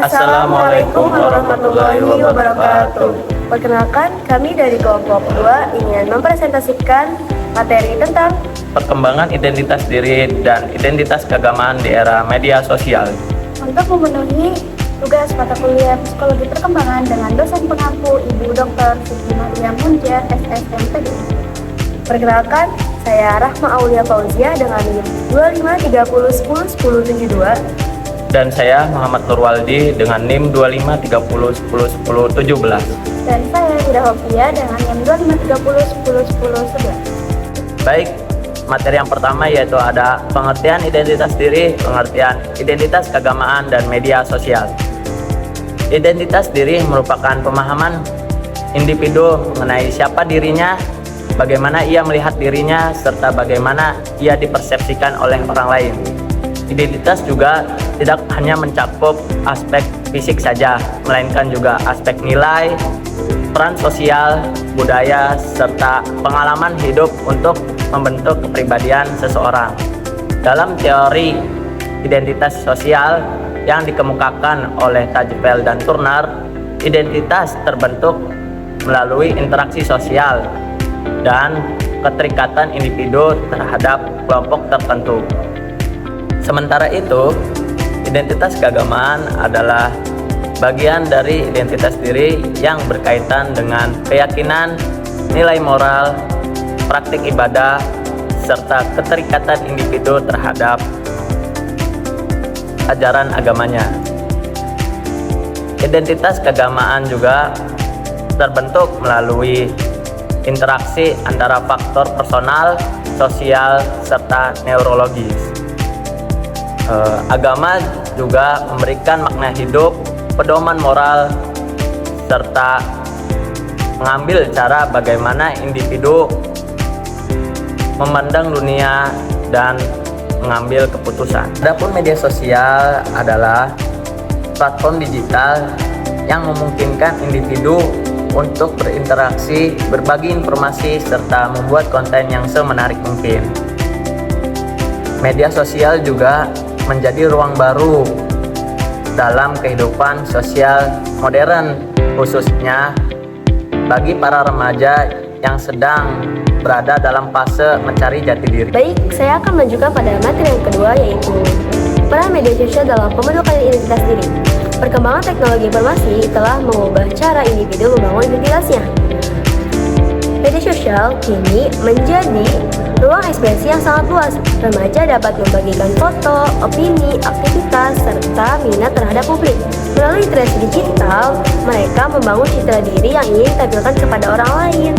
Assalamualaikum warahmatullahi wabarakatuh. Perkenalkan, kami dari kelompok 2 ingin mempresentasikan materi tentang Perkembangan identitas diri dan identitas keagamaan di era media sosial. untuk memenuhi tugas mata kuliah psikologi perkembangan dengan dosen pengampu Ibu Dr. Siti Maria Munjar, SSMPD. Perkenalkan, saya Rahma Aulia Fauzia dengan NIM 2530101072. Dan saya Muhammad Nurwaldi dengan NIM 2530101017. Dan saya Ida Hopia dengan NIM 2530101011. Baik, materi yang pertama yaitu ada pengertian identitas diri, pengertian identitas keagamaan dan media sosial. Identitas diri merupakan pemahaman individu mengenai siapa dirinya, bagaimana ia melihat dirinya, serta bagaimana ia dipersepsikan oleh orang lain. Identitas juga tidak hanya mencakup aspek fisik saja, melainkan juga aspek nilai, peran sosial, budaya, serta pengalaman hidup untuk membentuk kepribadian seseorang. Dalam teori identitas sosial yang dikemukakan oleh Tajfel dan Turner, identitas terbentuk melalui interaksi sosial dan keterikatan individu terhadap kelompok tertentu. Sementara itu, identitas keagamaan adalah bagian dari identitas diri yang berkaitan dengan keyakinan, nilai moral, praktik ibadah, serta keterikatan individu terhadap ajaran agamanya. Identitas keagamaan juga terbentuk melalui interaksi antara faktor personal, sosial, serta neurologis. Agama juga memberikan makna hidup, pedoman moral, serta mengambil cara bagaimana individu memandang dunia dan mengambil keputusan. Adapun media sosial adalah platform digital yang memungkinkan individu untuk berinteraksi, berbagi informasi, serta membuat konten yang semenarik mungkin. Media sosial juga menjadi ruang baru dalam kehidupan sosial modern, khususnya bagi para remaja yang sedang berada dalam fase mencari jati diri. Baik, saya akan melanjutkan pada materi yang kedua, yaitu peran media sosial dalam pembentukan identitas diri. Perkembangan teknologi informasi telah mengubah cara individu membangun identitasnya. Media sosial kini menjadi ruang ekspresi yang sangat luas. Remaja dapat membagikan foto, opini, aktivitas, serta minat terhadap publik. Melalui interaksi digital, mereka membangun citra diri yang ingin ditampilkan kepada orang lain.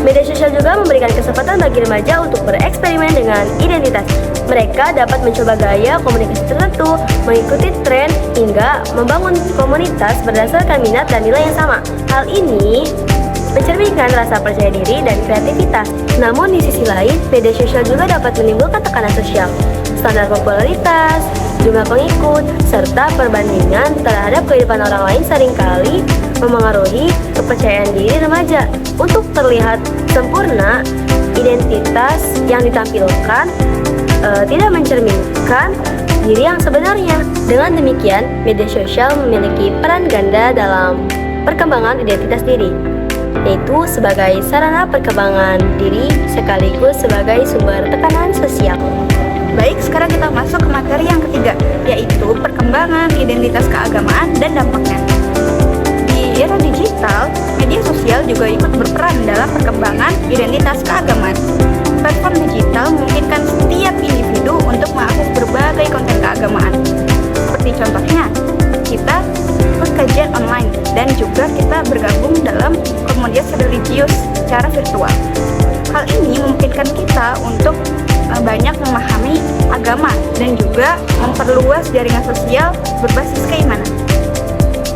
Media sosial juga memberikan kesempatan bagi remaja untuk bereksperimen dengan identitas. Mereka dapat mencoba gaya komunikasi tertentu, mengikuti tren, hingga membangun komunitas berdasarkan minat dan nilai yang sama. Hal ini mencerminkan rasa percaya diri dan kreativitas. Namun di sisi lain, media sosial juga dapat menimbulkan tekanan sosial. Standar popularitas, jumlah pengikut, serta perbandingan terhadap kehidupan orang lain seringkali memengaruhi kepercayaan diri remaja. Untuk terlihat sempurna, identitas yang ditampilkan tidak mencerminkan diri yang sebenarnya. Dengan demikian, media sosial memiliki peran ganda dalam perkembangan identitas diri, yaitu sebagai sarana perkembangan diri sekaligus sebagai sumber tekanan sosial. Baik, sekarang kita masuk ke materi yang ketiga, yaitu perkembangan identitas keagamaan dan dampaknya. Di era digital, media sosial juga ikut berperan dalam perkembangan identitas keagamaan. Platform digital memungkinkan setiap individu untuk mengakses berbagai konten keagamaan. Seperti contohnya, kita ikut kajian online dan juga kita bergabung dalam komunitas religius secara virtual. Hal ini memungkinkan kita untuk banyak memahami agama dan juga memperluas jaringan sosial berbasis keimanan.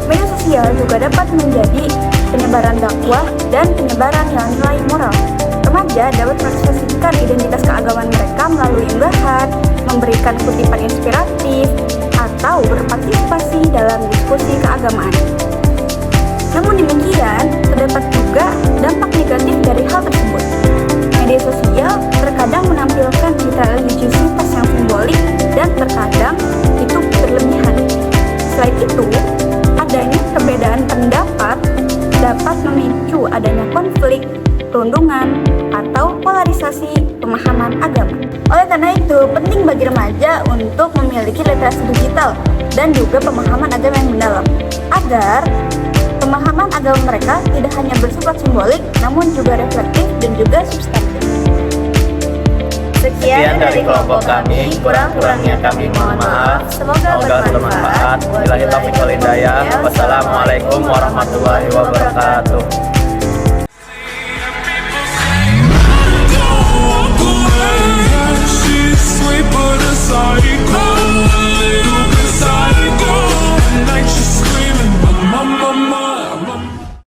Media sosial juga dapat menjadi penyebaran dakwah dan penyebaran nilai moral. Remaja dapat mengekspresikan identitas keagamaan mereka melalui unggahan, memberikan kutipan inspiratif, atau berpartisipasi dalam diskusi keagamaan. Namun demikian, terdapat juga dampak negatif dari hal tersebut. Media sosial terkadang menampilkan citra religiusitas yang simbolik dan terkadang itu berlebihan. Selain memicu adanya konflik, perundungan, atau polarisasi pemahaman agama. Oleh karena itu, penting bagi remaja untuk memiliki literasi digital dan juga pemahaman agama yang mendalam, agar pemahaman agama mereka tidak hanya bersifat simbolik, namun juga reflektif dan juga substantif. Sekian dari kelompok kami, kurang-kurangnya kami mohon maaf. Semoga bermanfaat. Wabillahi taufiq wal hidayah. Wassalamualaikum warahmatullahi wabarakatuh.